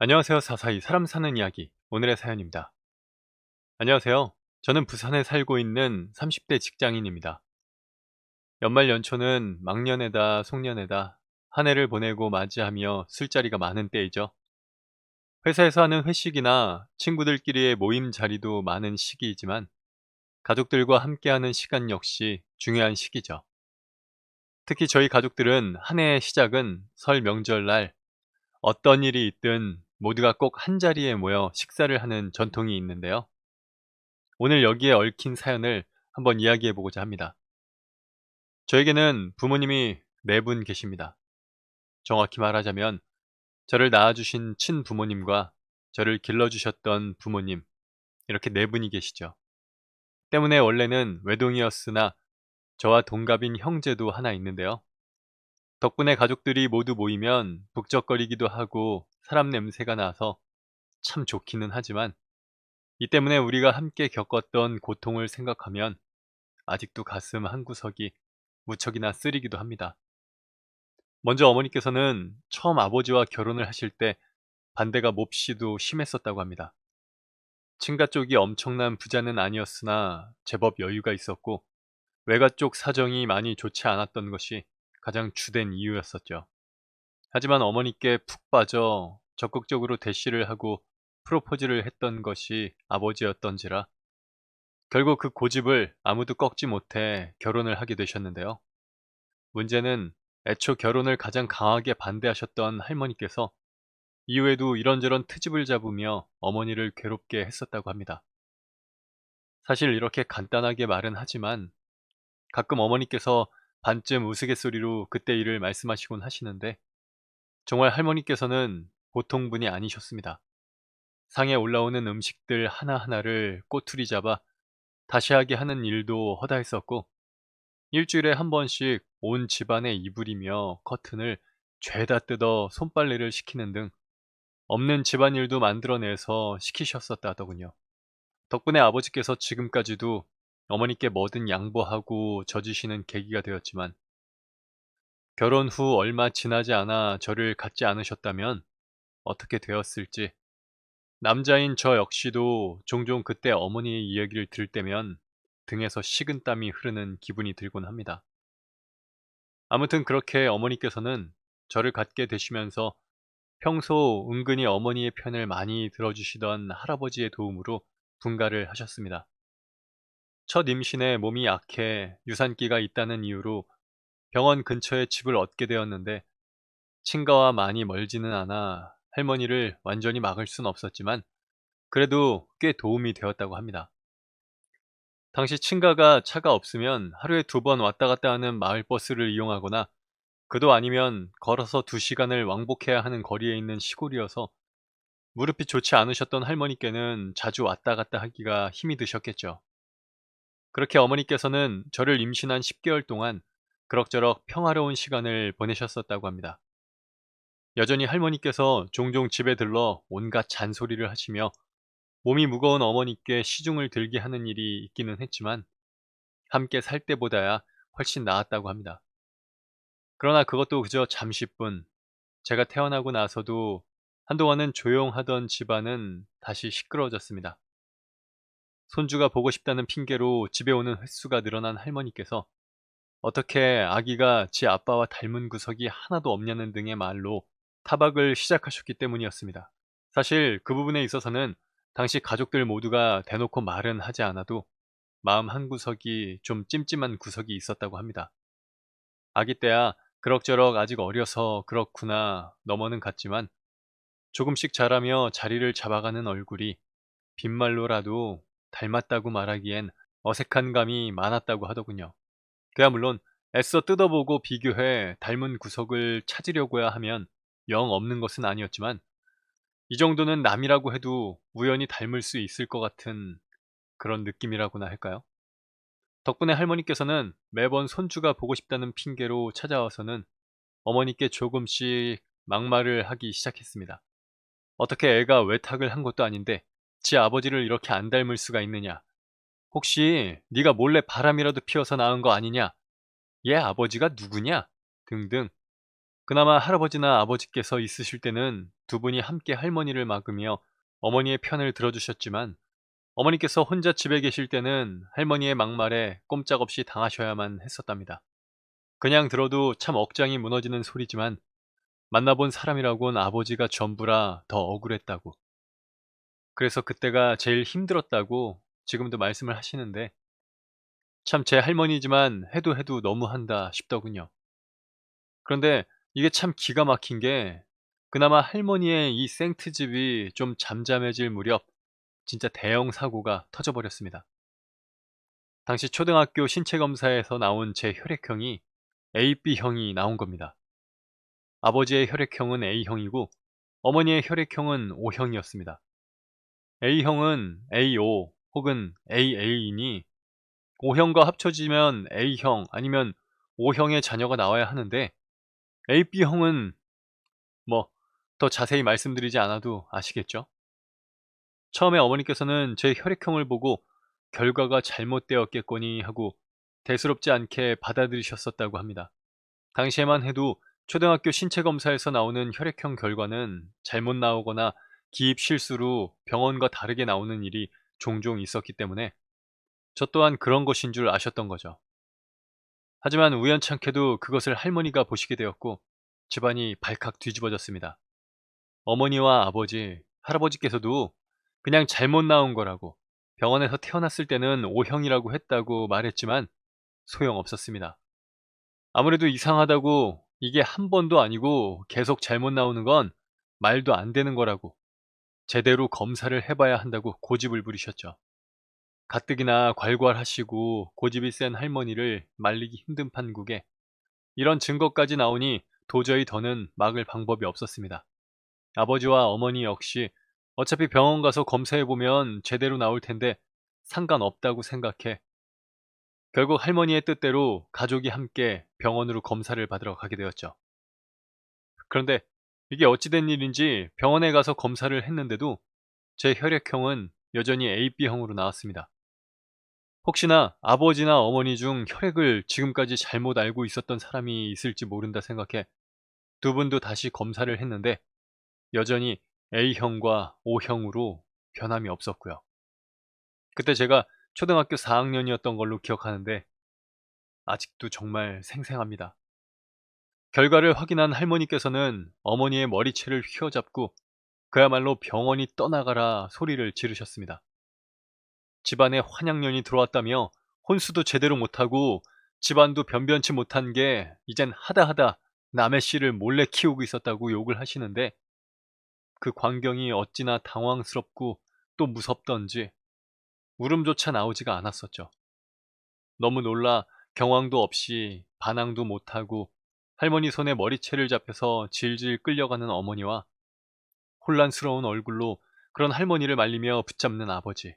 안녕하세요. 사사이 사람 사는 이야기 오늘의 사연입니다. 안녕하세요. 저는 부산에 살고 있는 30대 직장인입니다. 연말 연초는 막년회다 송년회다 한 해를 보내고 맞이하며 술자리가 많은 때이죠. 회사에서 하는 회식이나 친구들끼리의 모임 자리도 많은 시기이지만 가족들과 함께하는 시간 역시 중요한 시기죠. 특히 저희 가족들은 한 해의 시작은 설 명절날 어떤 일이 있든 모두가 꼭 한자리에 모여 식사를 하는 전통이 있는데요. 오늘 여기에 얽힌 사연을 한번 이야기해 보고자 합니다. 저에게는 부모님이 네 분 계십니다. 정확히 말하자면 저를 낳아주신 친부모님과 저를 길러주셨던 부모님, 이렇게 네 분이 계시죠. 때문에 원래는 외동이었으나 저와 동갑인 형제도 하나 있는데요. 덕분에 가족들이 모두 모이면 북적거리기도 하고 사람 냄새가 나서 참 좋기는 하지만 이 때문에 우리가 함께 겪었던 고통을 생각하면 아직도 가슴 한구석이 무척이나 쓰리기도 합니다. 먼저 어머니께서는 처음 아버지와 결혼을 하실 때 반대가 몹시도 심했었다고 합니다. 친가 쪽이 엄청난 부자는 아니었으나 제법 여유가 있었고 외가 쪽 사정이 많이 좋지 않았던 것이 가장 주된 이유였었죠. 하지만 어머니께 푹 빠져 적극적으로 대시를 하고 프로포즈를 했던 것이 아버지였던지라 결국 그 고집을 아무도 꺾지 못해 결혼을 하게 되셨는데요. 문제는 애초 결혼을 가장 강하게 반대하셨던 할머니께서 이후에도 이런저런 트집을 잡으며 어머니를 괴롭게 했었다고 합니다. 사실 이렇게 간단하게 말은 하지만 가끔 어머니께서 반쯤 우스갯소리로 그때 일을 말씀하시곤 하시는데 정말 할머니께서는 보통 분이 아니셨습니다. 상에 올라오는 음식들 하나하나를 꼬투리 잡아 다시 하게 하는 일도 허다했었고 일주일에 한 번씩 온 집안에 이불이며 커튼을 죄다 뜯어 손빨래를 시키는 등 없는 집안일도 만들어내서 시키셨었다더군요. 덕분에 아버지께서 지금까지도 어머니께 뭐든 양보하고 져주시는 계기가 되었지만 결혼 후 얼마 지나지 않아 저를 갖지 않으셨다면 어떻게 되었을지 남자인 저 역시도 종종 그때 어머니의 이야기를 들을 때면 등에서 식은땀이 흐르는 기분이 들곤 합니다. 아무튼 그렇게 어머니께서는 저를 갖게 되시면서 평소 은근히 어머니의 편을 많이 들어주시던 할아버지의 도움으로 분가를 하셨습니다. 첫 임신에 몸이 약해 유산기가 있다는 이유로 병원 근처에 집을 얻게 되었는데 친가와 많이 멀지는 않아 할머니를 완전히 막을 순 없었지만 그래도 꽤 도움이 되었다고 합니다. 당시 친가가 차가 없으면 하루에 2번 왔다 갔다 하는 마을버스를 이용하거나 그도 아니면 걸어서 2시간을 왕복해야 하는 거리에 있는 시골이어서 무릎이 좋지 않으셨던 할머니께는 자주 왔다 갔다 하기가 힘이 드셨겠죠. 그렇게 어머니께서는 저를 임신한 10개월 동안 그럭저럭 평화로운 시간을 보내셨었다고 합니다. 여전히 할머니께서 종종 집에 들러 온갖 잔소리를 하시며 몸이 무거운 어머니께 시중을 들게 하는 일이 있기는 했지만 함께 살 때보다야 훨씬 나았다고 합니다. 그러나 그것도 그저 잠시뿐 제가 태어나고 나서도 한동안은 조용하던 집안은 다시 시끄러워졌습니다. 손주가 보고 싶다는 핑계로 집에 오는 횟수가 늘어난 할머니께서 어떻게 아기가 지 아빠와 닮은 구석이 하나도 없냐는 등의 말로 타박을 시작하셨기 때문이었습니다. 사실 그 부분에 있어서는 당시 가족들 모두가 대놓고 말은 하지 않아도 마음 한구석이 좀 찜찜한 구석이 있었다고 합니다. 아기 때야 그럭저럭 아직 어려서 그렇구나 넘어는 갔지만 조금씩 자라며 자리를 잡아가는 얼굴이 빈말로라도 닮았다고 말하기엔 어색한 감이 많았다고 하더군요. 그야 물론 애써 뜯어보고 비교해 닮은 구석을 찾으려고야 하면 영 없는 것은 아니었지만 이 정도는 남이라고 해도 우연히 닮을 수 있을 것 같은 그런 느낌이라고나 할까요? 덕분에 할머니께서는 매번 손주가 보고 싶다는 핑계로 찾아와서는 어머니께 조금씩 막말을 하기 시작했습니다. 어떻게 애가 외탁을 한 것도 아닌데 지 아버지를 이렇게 안 닮을 수가 있느냐? 혹시 네가 몰래 바람이라도 피워서 낳은 거 아니냐? 얘 아버지가 누구냐? 등등 그나마 할아버지나 아버지께서 있으실 때는 두 분이 함께 할머니를 막으며 어머니의 편을 들어주셨지만 어머니께서 혼자 집에 계실 때는 할머니의 막말에 꼼짝없이 당하셔야만 했었답니다. 그냥 들어도 참 억장이 무너지는 소리지만 만나본 사람이라곤 아버지가 전부라 더 억울했다고. 그래서 그때가 제일 힘들었다고 지금도 말씀을 하시는데 참 제 할머니지만 해도 해도 너무한다 싶더군요. 그런데 이게 참 기가 막힌 게 그나마 할머니의 이 생트집이 좀 잠잠해질 무렵 진짜 대형 사고가 터져버렸습니다. 당시 초등학교 신체검사에서 나온 제 혈액형이 AB형이 나온 겁니다. 아버지의 혈액형은 A형이고 어머니의 혈액형은 O형이었습니다. A형은 A5 혹은 AA이니 O형과 합쳐지면 A형 아니면 O형의 자녀가 나와야 하는데 AB형은 뭐 더 자세히 말씀드리지 않아도 아시겠죠? 처음에 어머니께서는 제 혈액형을 보고 결과가 잘못되었겠거니 하고 대수롭지 않게 받아들이셨었다고 합니다. 당시에만 해도 초등학교 신체검사에서 나오는 혈액형 결과는 잘못 나오거나 기입 실수로 병원과 다르게 나오는 일이 종종 있었기 때문에 저 또한 그런 것인 줄 아셨던 거죠. 하지만 우연찮게도 그것을 할머니가 보시게 되었고 집안이 발칵 뒤집어졌습니다. 어머니와 아버지, 할아버지께서도 그냥 잘못 나온 거라고 병원에서 태어났을 때는 O형이라고 했다고 말했지만 소용없었습니다. 아무래도 이상하다고 이게 한 번도 아니고 계속 잘못 나오는 건 말도 안 되는 거라고 제대로 검사를 해봐야 한다고 고집을 부리셨죠. 가뜩이나 괄괄하시고 고집이 센 할머니를 말리기 힘든 판국에 이런 증거까지 나오니 도저히 더는 막을 방법이 없었습니다. 아버지와 어머니 역시 어차피 병원 가서 검사해보면 제대로 나올 텐데 상관없다고 생각해 결국 할머니의 뜻대로 가족이 함께 병원으로 검사를 받으러 가게 되었죠. 그런데 이게 어찌된 일인지 병원에 가서 검사를 했는데도 제 혈액형은 여전히 AB형으로 나왔습니다. 혹시나 아버지나 어머니 중 혈액을 지금까지 잘못 알고 있었던 사람이 있을지 모른다 생각해 두 분도 다시 검사를 했는데 여전히 A형과 O형으로 변함이 없었고요. 그때 제가 초등학교 4학년이었던 걸로 기억하는데 아직도 정말 생생합니다. 결과를 확인한 할머니께서는 어머니의 머리채를 휘어잡고 그야말로 병원이 떠나가라 소리를 지르셨습니다. 집안에 환양년이 들어왔다며 혼수도 제대로 못하고 집안도 변변치 못한 게 이젠 하다하다 남의 씨를 몰래 키우고 있었다고 욕을 하시는데 그 광경이 어찌나 당황스럽고 또 무섭던지 울음조차 나오지가 않았었죠. 너무 놀라 경황도 없이 반항도 못하고 할머니 손에 머리채를 잡혀서 질질 끌려가는 어머니와 혼란스러운 얼굴로 그런 할머니를 말리며 붙잡는 아버지.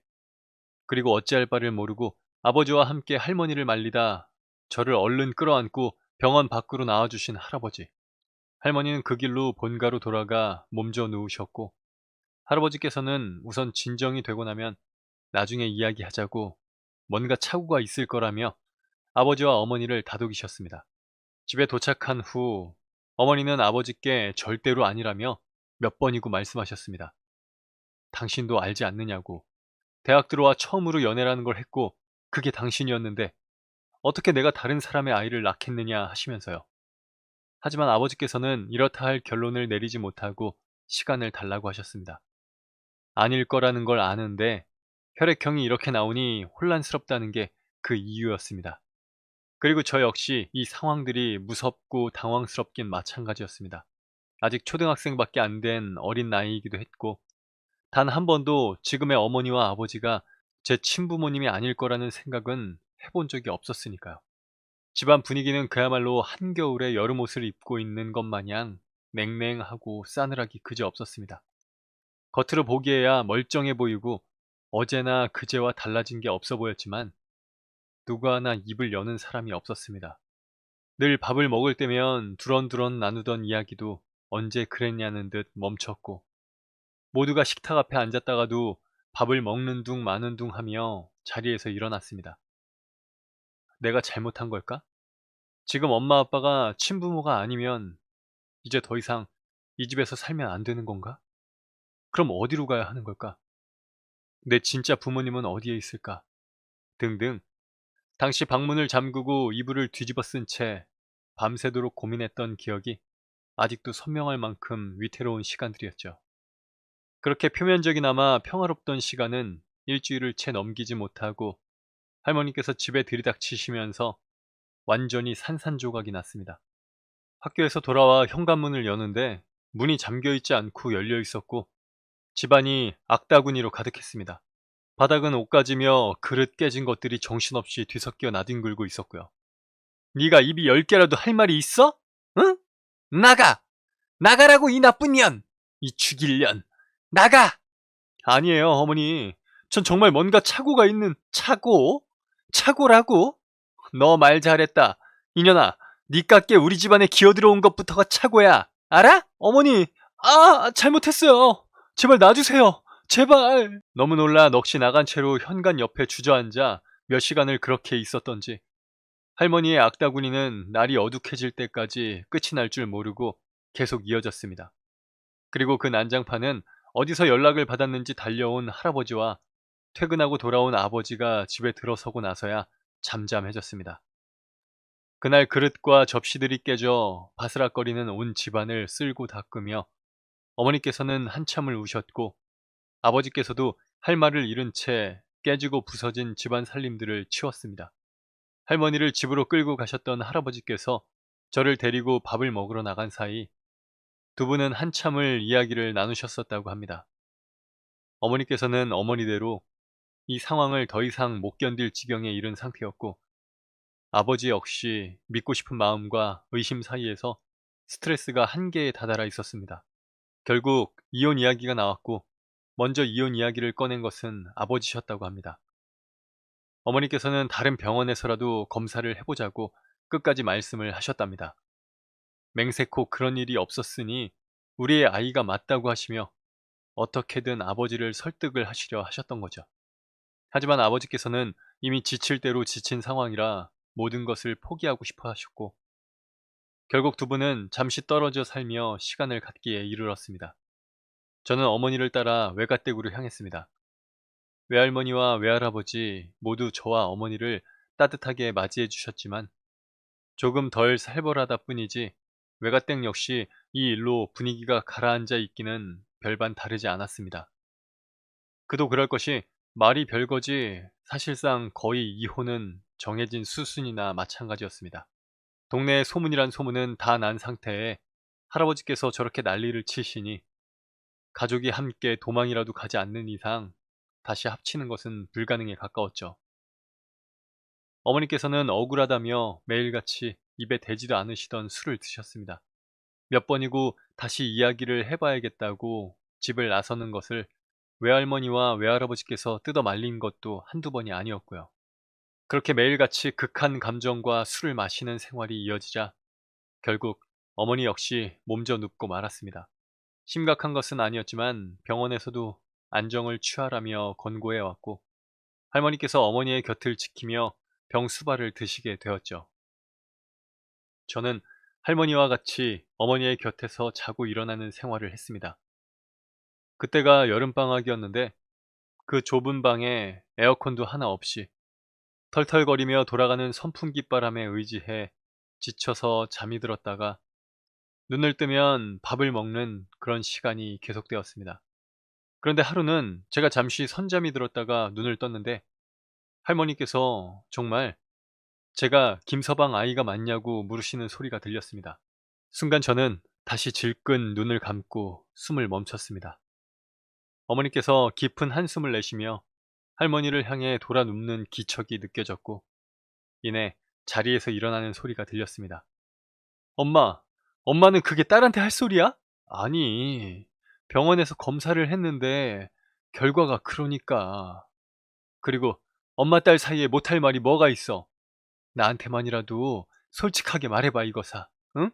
그리고 어찌할 바를 모르고 아버지와 함께 할머니를 말리다 저를 얼른 끌어안고 병원 밖으로 나와주신 할아버지. 할머니는 그 길로 본가로 돌아가 몸져 누우셨고 할아버지께서는 우선 진정이 되고 나면 나중에 이야기하자고 뭔가 착오가 있을 거라며 아버지와 어머니를 다독이셨습니다. 집에 도착한 후 어머니는 아버지께 절대로 아니라며 몇 번이고 말씀하셨습니다. 당신도 알지 않느냐고. 대학 들어와 처음으로 연애라는 걸 했고 그게 당신이었는데 어떻게 내가 다른 사람의 아이를 낳겠느냐 하시면서요. 하지만 아버지께서는 이렇다 할 결론을 내리지 못하고 시간을 달라고 하셨습니다. 아닐 거라는 걸 아는데 혈액형이 이렇게 나오니 혼란스럽다는 게 그 이유였습니다. 그리고 저 역시 이 상황들이 무섭고 당황스럽긴 마찬가지였습니다. 아직 초등학생밖에 안 된 어린 나이이기도 했고 단 한 번도 지금의 어머니와 아버지가 제 친부모님이 아닐 거라는 생각은 해본 적이 없었으니까요. 집안 분위기는 그야말로 한겨울에 여름 옷을 입고 있는 것 마냥 냉랭하고 싸늘하기 그지없었습니다. 겉으로 보기에야 멀쩡해 보이고 어제나 그제와 달라진 게 없어 보였지만 누구 하나 입을 여는 사람이 없었습니다. 늘 밥을 먹을 때면 두런두런 나누던 이야기도 언제 그랬냐는 듯 멈췄고 모두가 식탁 앞에 앉았다가도 밥을 먹는 둥 마는 둥 하며 자리에서 일어났습니다. 내가 잘못한 걸까? 지금 엄마 아빠가 친부모가 아니면 이제 더 이상 이 집에서 살면 안 되는 건가? 그럼 어디로 가야 하는 걸까? 내 진짜 부모님은 어디에 있을까? 등등. 당시 방문을 잠그고 이불을 뒤집어 쓴 채 밤새도록 고민했던 기억이 아직도 선명할 만큼 위태로운 시간들이었죠. 그렇게 표면적이나마 평화롭던 시간은 일주일을 채 넘기지 못하고 할머니께서 집에 들이닥치시면서 완전히 산산조각이 났습니다. 학교에서 돌아와 현관문을 여는데 문이 잠겨있지 않고 열려 있었고 집안이 악다구니로 가득했습니다. 바닥은 옷가지며 그릇 깨진 것들이 정신없이 뒤섞여 나뒹굴고 있었고요. 네가 입이 10개라도 할 말이 있어? 응? 나가! 나가라고 이 나쁜 년! 이 죽일 년! 나가! 아니에요 어머니. 전 정말 뭔가 착오가 있는 착오? 착오라고? 너 말 잘했다. 이년아, 니깎게 우리 집안에 기어들어온 것부터가 착오야. 알아? 어머니, 잘못했어요. 제발 놔주세요. 제발. 너무 놀라 넋이 나간 채로 현관 옆에 주저앉아 몇 시간을 그렇게 있었던지 할머니의 악다구니는 날이 어둑해질 때까지 끝이 날 줄 모르고 계속 이어졌습니다. 그리고 그 난장판은 어디서 연락을 받았는지 달려온 할아버지와 퇴근하고 돌아온 아버지가 집에 들어서고 나서야 잠잠해졌습니다. 그날 그릇과 접시들이 깨져 바스락거리는 온 집안을 쓸고 닦으며 어머니께서는 한참을 우셨고 아버지께서도 할 말을 잃은 채 깨지고 부서진 집안 살림들을 치웠습니다. 할머니를 집으로 끌고 가셨던 할아버지께서 저를 데리고 밥을 먹으러 나간 사이 두 분은 한참을 이야기를 나누셨었다고 합니다. 어머니께서는 어머니대로 이 상황을 더 이상 못 견딜 지경에 이른 상태였고 아버지 역시 믿고 싶은 마음과 의심 사이에서 스트레스가 한계에 다다라 있었습니다. 결국 이혼 이야기가 나왔고 먼저 이혼 이야기를 꺼낸 것은 아버지셨다고 합니다. 어머니께서는 다른 병원에서라도 검사를 해보자고 끝까지 말씀을 하셨답니다. 맹세코 그런 일이 없었으니 우리의 아이가 맞다고 하시며 어떻게든 아버지를 설득을 하시려 하셨던 거죠. 하지만 아버지께서는 이미 지칠 대로 지친 상황이라 모든 것을 포기하고 싶어 하셨고 결국 두 분은 잠시 떨어져 살며 시간을 갖기에 이르렀습니다. 저는 어머니를 따라 외갓댁으로 향했습니다. 외할머니와 외할아버지 모두 저와 어머니를 따뜻하게 맞이해 주셨지만 조금 덜 살벌하다 뿐이지 외갓댁 역시 이 일로 분위기가 가라앉아 있기는 별반 다르지 않았습니다. 그도 그럴 것이 말이 별거지 사실상 거의 이혼은 정해진 수순이나 마찬가지였습니다. 동네에 소문이란 소문은 다 난 상태에 할아버지께서 저렇게 난리를 치시니 가족이 함께 도망이라도 가지 않는 이상 다시 합치는 것은 불가능에 가까웠죠. 어머니께서는 억울하다며 매일같이 입에 대지도 않으시던 술을 드셨습니다. 몇 번이고 다시 이야기를 해봐야겠다고 집을 나서는 것을 외할머니와 외할아버지께서 뜯어 말린 것도 한두 번이 아니었고요. 그렇게 매일같이 극한 감정과 술을 마시는 생활이 이어지자 결국 어머니 역시 몸져 눕고 말았습니다. 심각한 것은 아니었지만 병원에서도 안정을 취하라며 권고해왔고 할머니께서 어머니의 곁을 지키며 병수발을 드시게 되었죠. 저는 할머니와 같이 어머니의 곁에서 자고 일어나는 생활을 했습니다. 그때가 여름방학이었는데 그 좁은 방에 에어컨도 하나 없이 털털거리며 돌아가는 선풍기 바람에 의지해 지쳐서 잠이 들었다가 눈을 뜨면 밥을 먹는 그런 시간이 계속되었습니다. 그런데 하루는 제가 잠시 선잠이 들었다가 눈을 떴는데 할머니께서 정말 제가 김서방 아이가 맞냐고 물으시는 소리가 들렸습니다. 순간 저는 다시 질끈 눈을 감고 숨을 멈췄습니다. 어머니께서 깊은 한숨을 내쉬며 할머니를 향해 돌아 눕는 기척이 느껴졌고 이내 자리에서 일어나는 소리가 들렸습니다. 엄마, 엄마는 그게 딸한테 할 소리야? 아니, 병원에서 검사를 했는데 결과가 그러니까. 그리고 엄마 딸 사이에 못할 말이 뭐가 있어? 나한테만이라도 솔직하게 말해봐 이거사. 응?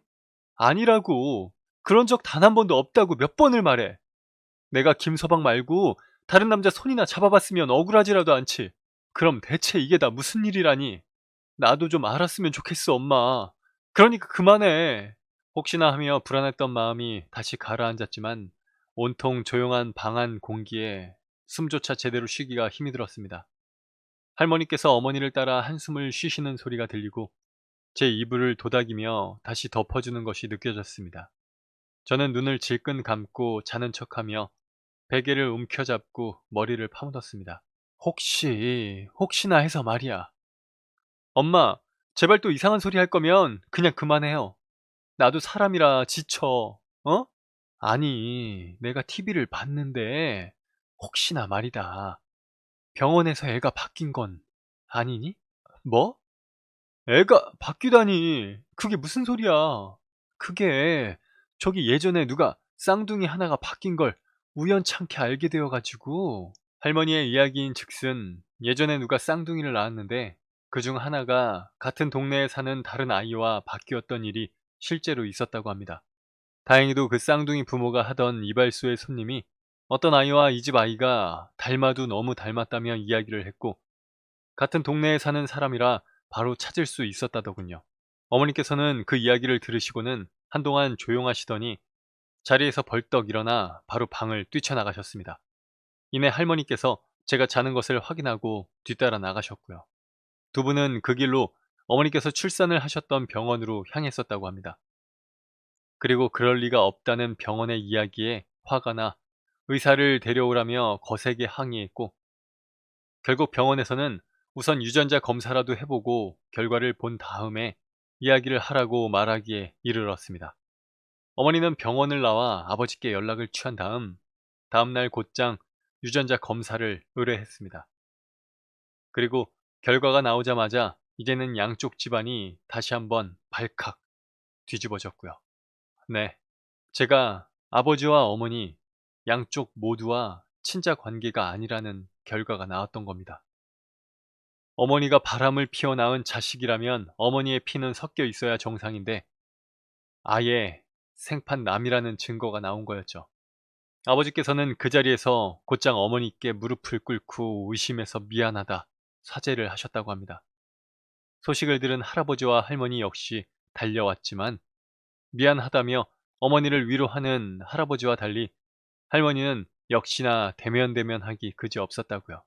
아니라고. 그런 적 단 한 번도 없다고 몇 번을 말해. 내가 김서방 말고 다른 남자 손이나 잡아봤으면 억울하지라도 않지. 그럼 대체 이게 다 무슨 일이라니? 나도 좀 알았으면 좋겠어 엄마. 그러니까 그만해. 혹시나 하며 불안했던 마음이 다시 가라앉았지만 온통 조용한 방 안 공기에 숨조차 제대로 쉬기가 힘이 들었습니다. 할머니께서 어머니를 따라 한숨을 쉬시는 소리가 들리고 제 이불을 도닥이며 다시 덮어주는 것이 느껴졌습니다. 저는 눈을 질끈 감고 자는 척하며 베개를 움켜잡고 머리를 파묻었습니다. 혹시나 해서 말이야. 엄마, 제발 또 이상한 소리 할 거면 그냥 그만해요. 나도 사람이라 지쳐. 어? 아니, 내가 TV를 봤는데 혹시나 말이다. 병원에서 애가 바뀐 건 아니니? 뭐? 애가 바뀌다니. 그게 무슨 소리야? 그게 저기 예전에 누가 쌍둥이 하나가 바뀐 걸 우연찮게 알게 되어가지고 할머니의 이야기인 즉슨 예전에 누가 쌍둥이를 낳았는데 그중 하나가 같은 동네에 사는 다른 아이와 바뀌었던 일이 실제로 있었다고 합니다. 다행히도 그 쌍둥이 부모가 하던 이발소의 손님이 어떤 아이와 이 집 아이가 닮아도 너무 닮았다며 이야기를 했고 같은 동네에 사는 사람이라 바로 찾을 수 있었다더군요. 어머니께서는 그 이야기를 들으시고는 한동안 조용하시더니 자리에서 벌떡 일어나 바로 방을 뛰쳐나가셨습니다. 이내 할머니께서 제가 자는 것을 확인하고 뒤따라 나가셨고요. 두 분은 그 길로 어머니께서 출산을 하셨던 병원으로 향했었다고 합니다. 그리고 그럴 리가 없다는 병원의 이야기에 화가 나 의사를 데려오라며 거세게 항의했고 결국 병원에서는 우선 유전자 검사라도 해보고 결과를 본 다음에 이야기를 하라고 말하기에 이르렀습니다. 어머니는 병원을 나와 아버지께 연락을 취한 다음날 곧장 유전자 검사를 의뢰했습니다. 그리고 결과가 나오자마자 이제는 양쪽 집안이 다시 한번 발칵 뒤집어졌고요. 네, 제가 아버지와 어머니 양쪽 모두와 친자 관계가 아니라는 결과가 나왔던 겁니다. 어머니가 바람을 피워 낳은 자식이라면 어머니의 피는 섞여 있어야 정상인데 아예 생판 남이라는 증거가 나온 거였죠. 아버지께서는 그 자리에서 곧장 어머니께 무릎을 꿇고 의심해서 미안하다 사죄를 하셨다고 합니다. 소식을 들은 할아버지와 할머니 역시 달려왔지만 미안하다며 어머니를 위로하는 할아버지와 달리 할머니는 역시나 대면대면하기 그지없었다고요.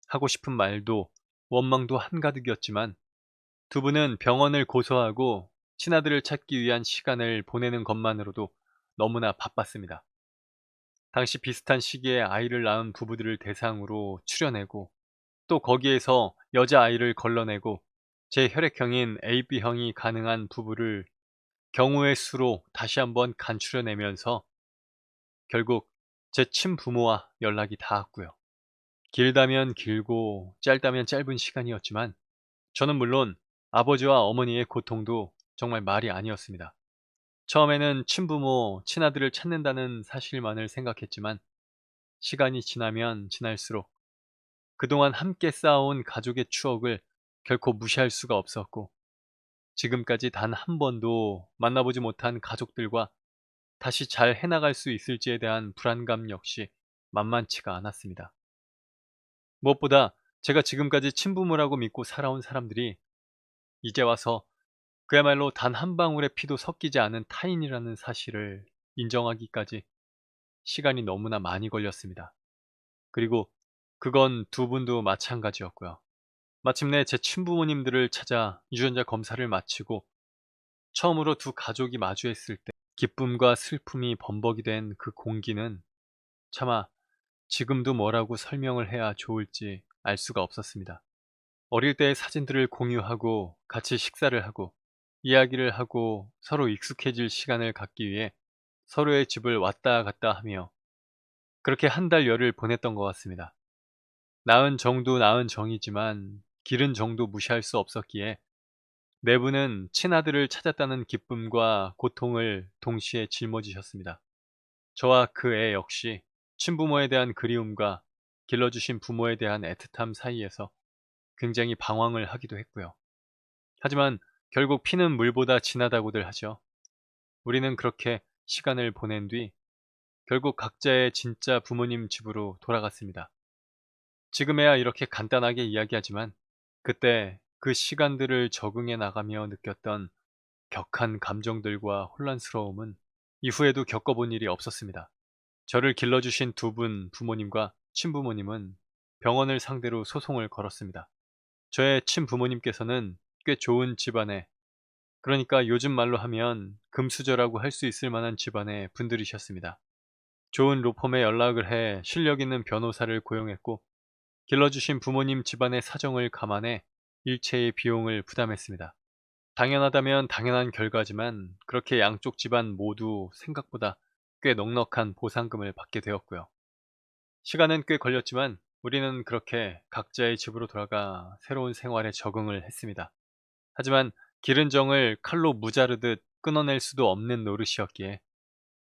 하고 싶은 말도 원망도 한가득이었지만 두 분은 병원을 고소하고 친아들을 찾기 위한 시간을 보내는 것만으로도 너무나 바빴습니다. 당시 비슷한 시기에 아이를 낳은 부부들을 대상으로 추려내고 또 거기에서 여자아이를 걸러내고 제 혈액형인 AB형이 가능한 부부를 경우의 수로 다시 한번 간추려내면서 결국 제 친부모와 연락이 닿았고요. 길다면 길고 짧다면 짧은 시간이었지만 저는 물론 아버지와 어머니의 고통도 정말 말이 아니었습니다. 처음에는 친부모, 친아들을 찾는다는 사실만을 생각했지만 시간이 지나면 지날수록 그동안 함께 쌓아온 가족의 추억을 결코 무시할 수가 없었고 지금까지 단 한 번도 만나보지 못한 가족들과 다시 잘 해나갈 수 있을지에 대한 불안감 역시 만만치가 않았습니다. 무엇보다 제가 지금까지 친부모라고 믿고 살아온 사람들이 이제 와서 그야말로 단 한 방울의 피도 섞이지 않은 타인이라는 사실을 인정하기까지 시간이 너무나 많이 걸렸습니다. 그리고 그건 두 분도 마찬가지였고요. 마침내 제 친부모님들을 찾아 유전자 검사를 마치고 처음으로 두 가족이 마주했을 때 기쁨과 슬픔이 범벅이 된 그 공기는 차마 지금도 뭐라고 설명을 해야 좋을지 알 수가 없었습니다. 어릴 때의 사진들을 공유하고 같이 식사를 하고 이야기를 하고 서로 익숙해질 시간을 갖기 위해 서로의 집을 왔다 갔다 하며 그렇게 한 달 열을 보냈던 것 같습니다. 나은 정도 나은 정이지만 기른 정도 무시할 수 없었기에 네 분은 친아들을 찾았다는 기쁨과 고통을 동시에 짊어지셨습니다. 저와 그 애 역시 친부모에 대한 그리움과 길러주신 부모에 대한 애틋함 사이에서 굉장히 방황을 하기도 했고요. 하지만 결국 피는 물보다 진하다고들 하죠. 우리는 그렇게 시간을 보낸 뒤 결국 각자의 진짜 부모님 집으로 돌아갔습니다. 지금에야 이렇게 간단하게 이야기하지만 그때 그 시간들을 적응해 나가며 느꼈던 격한 감정들과 혼란스러움은 이후에도 겪어본 일이 없었습니다. 저를 길러주신 두 분 부모님과 친부모님은 병원을 상대로 소송을 걸었습니다. 저의 친부모님께서는 꽤 좋은 집안에, 그러니까 요즘 말로 하면 금수저라고 할 수 있을 만한 집안의 분들이셨습니다. 좋은 로펌에 연락을 해 실력 있는 변호사를 고용했고, 길러주신 부모님 집안의 사정을 감안해 일체의 비용을 부담했습니다. 당연하다면 당연한 결과지만 그렇게 양쪽 집안 모두 생각보다 꽤 넉넉한 보상금을 받게 되었고요. 시간은 꽤 걸렸지만 우리는 그렇게 각자의 집으로 돌아가 새로운 생활에 적응을 했습니다. 하지만 기른 정을 칼로 무자르듯 끊어낼 수도 없는 노릇이었기에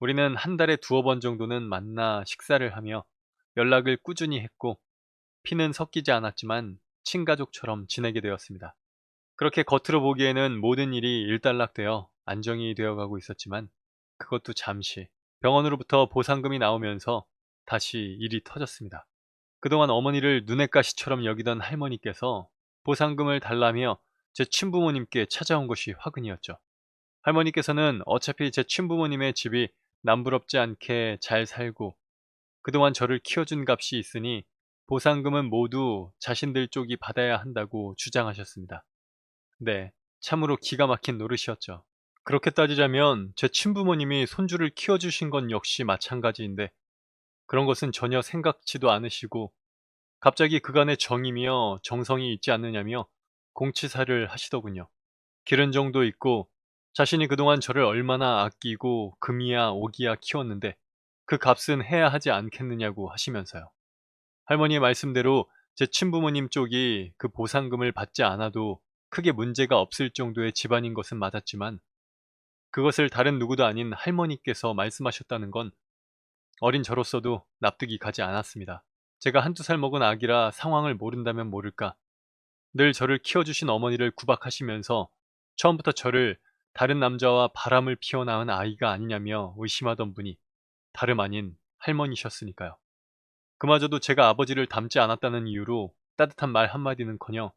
우리는 한 달에 두어 번 정도는 만나 식사를 하며 연락을 꾸준히 했고, 피는 섞이지 않았지만 친가족처럼 지내게 되었습니다. 그렇게 겉으로 보기에는 모든 일이 일단락되어 안정이 되어가고 있었지만 그것도 잠시, 병원으로부터 보상금이 나오면서 다시 일이 터졌습니다. 그동안 어머니를 눈엣 가시처럼 여기던 할머니께서 보상금을 달라며 제 친부모님께 찾아온 것이 화근이었죠. 할머니께서는 어차피 제 친부모님의 집이 남부럽지 않게 잘 살고 그동안 저를 키워준 값이 있으니 보상금은 모두 자신들 쪽이 받아야 한다고 주장하셨습니다. 네, 참으로 기가 막힌 노릇이었죠. 그렇게 따지자면 제 친부모님이 손주를 키워주신 건 역시 마찬가지인데 그런 것은 전혀 생각지도 않으시고 갑자기 그간의 정이며 정성이 있지 않느냐며 공치사를 하시더군요. 기른 정도 있고 자신이 그동안 저를 얼마나 아끼고 금이야 오기야 키웠는데 그 값은 해야 하지 않겠느냐고 하시면서요. 할머니의 말씀대로 제 친부모님 쪽이 그 보상금을 받지 않아도 크게 문제가 없을 정도의 집안인 것은 맞았지만 그것을 다른 누구도 아닌 할머니께서 말씀하셨다는 건 어린 저로서도 납득이 가지 않았습니다. 제가 한두 살 먹은 아기라 상황을 모른다면 모를까, 늘 저를 키워주신 어머니를 구박하시면서 처음부터 저를 다른 남자와 바람을 피워나은 아이가 아니냐며 의심하던 분이 다름 아닌 할머니셨으니까요. 그마저도 제가 아버지를 닮지 않았다는 이유로 따뜻한 말 한마디는커녕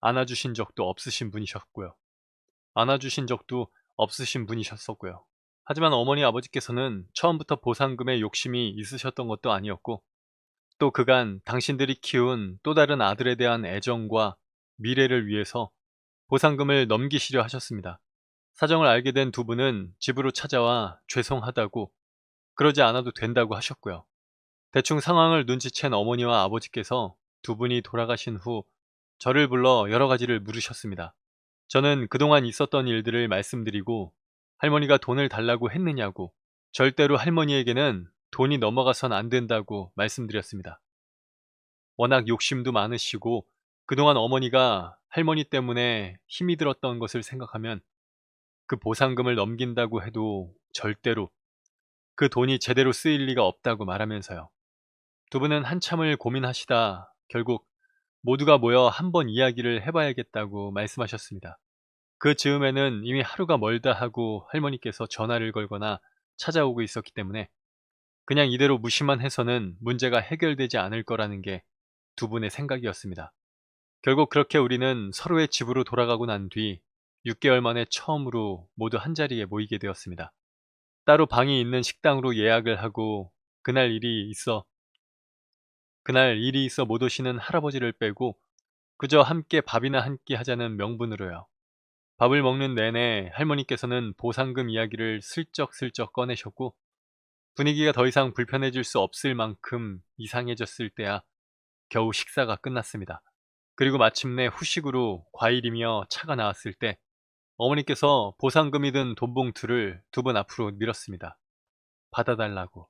안아주신 적도 없으신 분이셨고요. 안아주신 적도 없으신 분이셨었고요. 하지만 어머니 아버지께서는 처음부터 보상금에 욕심이 있으셨던 것도 아니었고, 또 그간 당신들이 키운 또 다른 아들에 대한 애정과 미래를 위해서 보상금을 넘기시려 하셨습니다. 사정을 알게 된 두 분은 집으로 찾아와 죄송하다고, 그러지 않아도 된다고 하셨고요. 대충 상황을 눈치챈 어머니와 아버지께서 두 분이 돌아가신 후 저를 불러 여러 가지를 물으셨습니다. 저는 그동안 있었던 일들을 말씀드리고 할머니가 돈을 달라고 했느냐고, 절대로 할머니에게는 돈이 넘어가선 안 된다고 말씀드렸습니다. 워낙 욕심도 많으시고 그동안 어머니가 할머니 때문에 힘이 들었던 것을 생각하면 그 보상금을 넘긴다고 해도 절대로 그 돈이 제대로 쓰일 리가 없다고 말하면서요. 두 분은 한참을 고민하시다 결국 모두가 모여 한번 이야기를 해봐야겠다고 말씀하셨습니다. 그 즈음에는 이미 하루가 멀다 하고 할머니께서 전화를 걸거나 찾아오고 있었기 때문에 그냥 이대로 무시만 해서는 문제가 해결되지 않을 거라는 게 두 분의 생각이었습니다. 결국 그렇게 우리는 서로의 집으로 돌아가고 난 뒤 6개월 만에 처음으로 모두 한자리에 모이게 되었습니다. 따로 방이 있는 식당으로 예약을 하고 그날 일이 있어 못 오시는 할아버지를 빼고 그저 함께 밥이나 한 끼 하자는 명분으로요. 밥을 먹는 내내 할머니께서는 보상금 이야기를 슬쩍슬쩍 꺼내셨고 분위기가 더 이상 불편해질 수 없을 만큼 이상해졌을 때야 겨우 식사가 끝났습니다. 그리고 마침내 후식으로 과일이며 차가 나왔을 때 어머니께서 보상금이 든 돈 봉투를 두 분 앞으로 밀었습니다. 받아달라고.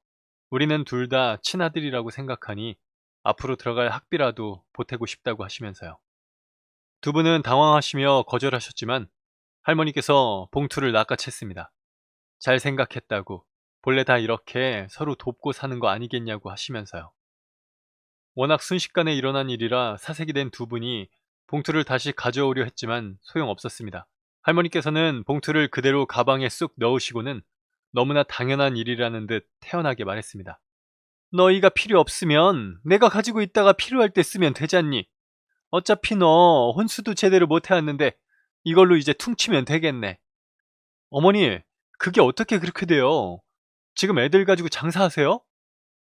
우리는 둘 다 친아들이라고 생각하니 앞으로 들어갈 학비라도 보태고 싶다고 하시면서요. 두 분은 당황하시며 거절하셨지만 할머니께서 봉투를 낚아챘습니다. 잘 생각했다고. 본래 다 이렇게 서로 돕고 사는 거 아니겠냐고 하시면서요. 워낙 순식간에 일어난 일이라 사색이 된 두 분이 봉투를 다시 가져오려 했지만 소용없었습니다. 할머니께서는 봉투를 그대로 가방에 쑥 넣으시고는 너무나 당연한 일이라는 듯 태연하게 말했습니다. 너희가 필요 없으면 내가 가지고 있다가 필요할 때 쓰면 되잖니. 어차피 너 혼수도 제대로 못 해왔는데 이걸로 이제 퉁치면 되겠네. 어머니, 그게 어떻게 그렇게 돼요? 지금 애들 가지고 장사하세요?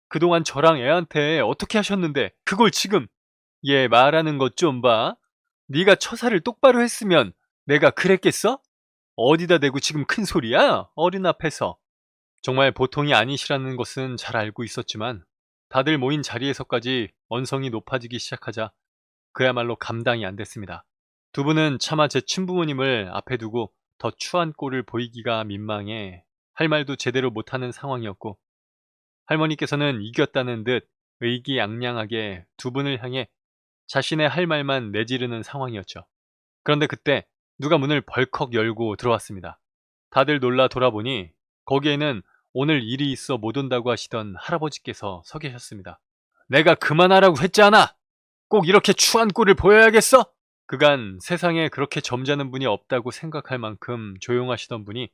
그동안 저랑 애한테 어떻게 하셨는데 그걸 지금 얘 말하는 것 좀 봐. 네가 처사를 똑바로 했으면 내가 그랬겠어? 어디다 대고 지금 큰 소리야? 어른 앞에서. 정말 보통이 아니시라는 것은 잘 알고 있었지만 다들 모인 자리에서까지 언성이 높아지기 시작하자 그야말로 감당이 안 됐습니다. 두 분은 차마 제 친부모님을 앞에 두고 더 추한 꼴을 보이기가 민망해 할 말도 제대로 못하는 상황이었고, 할머니께서는 이겼다는 듯 의기양양하게 두 분을 향해 자신의 할 말만 내지르는 상황이었죠. 그런데 그때 누가 문을 벌컥 열고 들어왔습니다. 다들 놀라 돌아보니 거기에는 오늘 일이 있어 못 온다고 하시던 할아버지께서 서 계셨습니다. 내가 그만하라고 했잖아! 꼭 이렇게 추한 꼴을 보여야겠어? 그간 세상에 그렇게 점잖은 분이 없다고 생각할 만큼 조용하시던 분이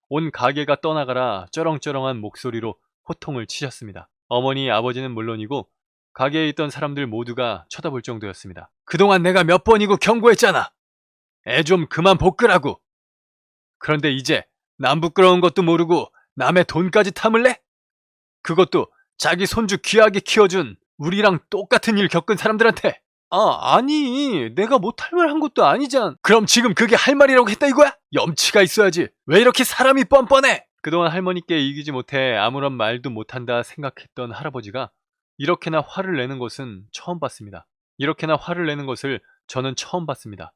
온 가게가 떠나가라 쩌렁쩌렁한 목소리로 호통을 치셨습니다. 어머니, 아버지는 물론이고 가게에 있던 사람들 모두가 쳐다볼 정도였습니다. 그동안 내가 몇 번이고 경고했잖아. 애 좀 그만 볶으라고. 그런데 이제 남 부끄러운 것도 모르고 남의 돈까지 탐을래? 그것도 자기 손주 귀하게 키워준 우리랑 똑같은 일 겪은 사람들한테. 아니, 내가 못할 말 한 것도 아니잖. 그럼 지금 그게 할 말이라고 했다 이거야? 염치가 있어야지. 왜 이렇게 사람이 뻔뻔해? 그동안 할머니께 이기지 못해 아무런 말도 못한다 생각했던 할아버지가 이렇게나 화를 내는 것은 처음 봤습니다. 이렇게나 화를 내는 것을 저는 처음 봤습니다.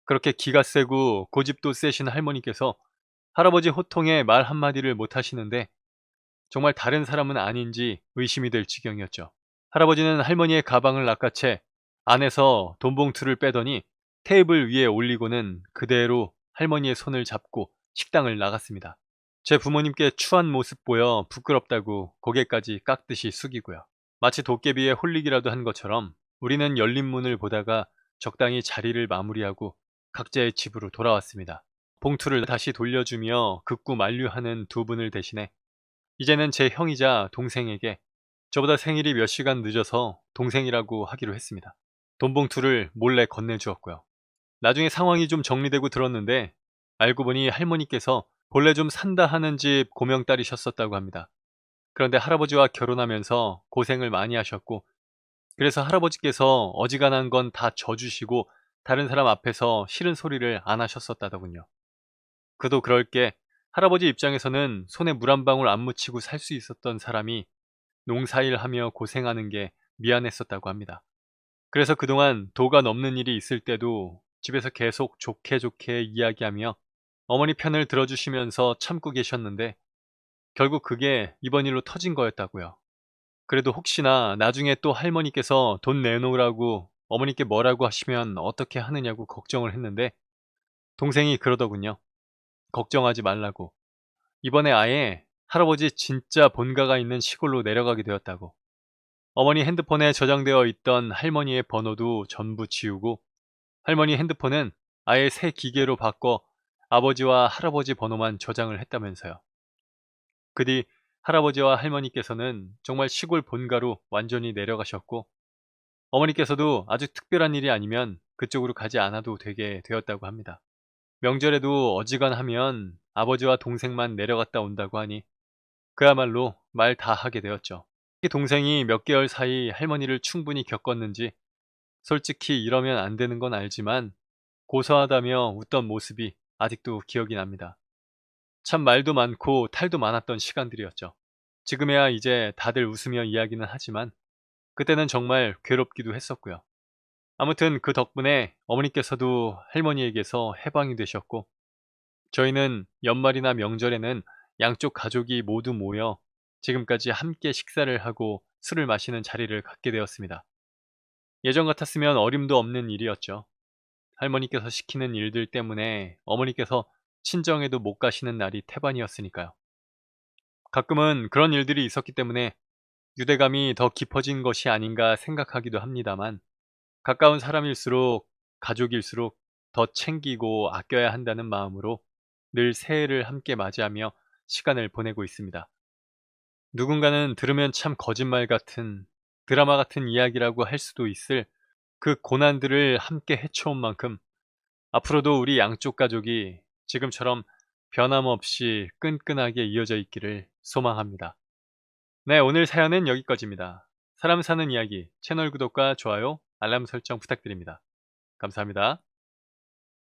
그렇게 기가 세고 고집도 세신 할머니께서 할아버지 호통에 말 한마디를 못 하시는데 정말 다른 사람은 아닌지 의심이 될 지경이었죠. 할아버지는 할머니의 가방을 낚아채 안에서 돈봉투를 빼더니 테이블 위에 올리고는 그대로 할머니의 손을 잡고 식당을 나갔습니다. 제 부모님께 추한 모습 보여 부끄럽다고 고개까지 깍듯이 숙이고요. 마치 도깨비에 홀리기라도 한 것처럼 우리는 열린 문을 보다가 적당히 자리를 마무리하고 각자의 집으로 돌아왔습니다. 봉투를 다시 돌려주며 극구 만류하는 두 분을 대신해 이제는 제 형이자 동생에게 저보다 생일이 몇 시간 늦어서 동생이라고 하기로 했습니다. 돈 봉투를 몰래 건네주었고요. 나중에 상황이 좀 정리되고 들었는데 알고 보니 할머니께서 본래 좀 산다 하는 집 고명딸이셨었다고 합니다. 그런데 할아버지와 결혼하면서 고생을 많이 하셨고, 그래서 할아버지께서 어지간한 건 다 져주시고 다른 사람 앞에서 싫은 소리를 안 하셨었다더군요. 그도 그럴 게 할아버지 입장에서는 손에 물 한 방울 안 묻히고 살 수 있었던 사람이 농사일 하며 고생하는 게 미안했었다고 합니다. 그래서 그동안 도가 넘는 일이 있을 때도 집에서 계속 좋게 좋게 이야기하며 어머니 편을 들어주시면서 참고 계셨는데 결국 그게 이번 일로 터진 거였다고요. 그래도 혹시나 나중에 또 할머니께서 돈 내놓으라고 어머니께 뭐라고 하시면 어떻게 하느냐고 걱정을 했는데 동생이 그러더군요. 걱정하지 말라고. 이번에 아예 할아버지 진짜 본가가 있는 시골로 내려가게 되었다고. 어머니 핸드폰에 저장되어 있던 할머니의 번호도 전부 지우고 할머니 핸드폰은 아예 새 기계로 바꿔 아버지와 할아버지 번호만 저장을 했다면서요. 그 뒤 할아버지와 할머니께서는 정말 시골 본가로 완전히 내려가셨고 어머니께서도 아주 특별한 일이 아니면 그쪽으로 가지 않아도 되게 되었다고 합니다. 명절에도 어지간하면 아버지와 동생만 내려갔다 온다고 하니 그야말로 말 다 하게 되었죠. 특히 동생이 몇 개월 사이 할머니를 충분히 겪었는지 솔직히 이러면 안 되는 건 알지만 고소하다며 웃던 모습이 아직도 기억이 납니다. 참 말도 많고 탈도 많았던 시간들이었죠. 지금에야 이제 다들 웃으며 이야기는 하지만 그때는 정말 괴롭기도 했었고요. 아무튼 그 덕분에 어머니께서도 할머니에게서 해방이 되셨고 저희는 연말이나 명절에는 양쪽 가족이 모두 모여 지금까지 함께 식사를 하고 술을 마시는 자리를 갖게 되었습니다. 예전 같았으면 어림도 없는 일이었죠. 할머니께서 시키는 일들 때문에 어머니께서 친정에도 못 가시는 날이 태반이었으니까요. 가끔은 그런 일들이 있었기 때문에 유대감이 더 깊어진 것이 아닌가 생각하기도 합니다만 가까운 사람일수록 가족일수록 더 챙기고 아껴야 한다는 마음으로 늘 새해를 함께 맞이하며 시간을 보내고 있습니다. 누군가는 들으면 참 거짓말 같은 드라마 같은 이야기라고 할 수도 있을 그 고난들을 함께 헤쳐온 만큼 앞으로도 우리 양쪽 가족이 지금처럼 변함없이 끈끈하게 이어져 있기를 소망합니다. 네, 오늘 사연은 여기까지입니다. 사람 사는 이야기 채널 구독과 좋아요, 알람 설정 부탁드립니다. 감사합니다.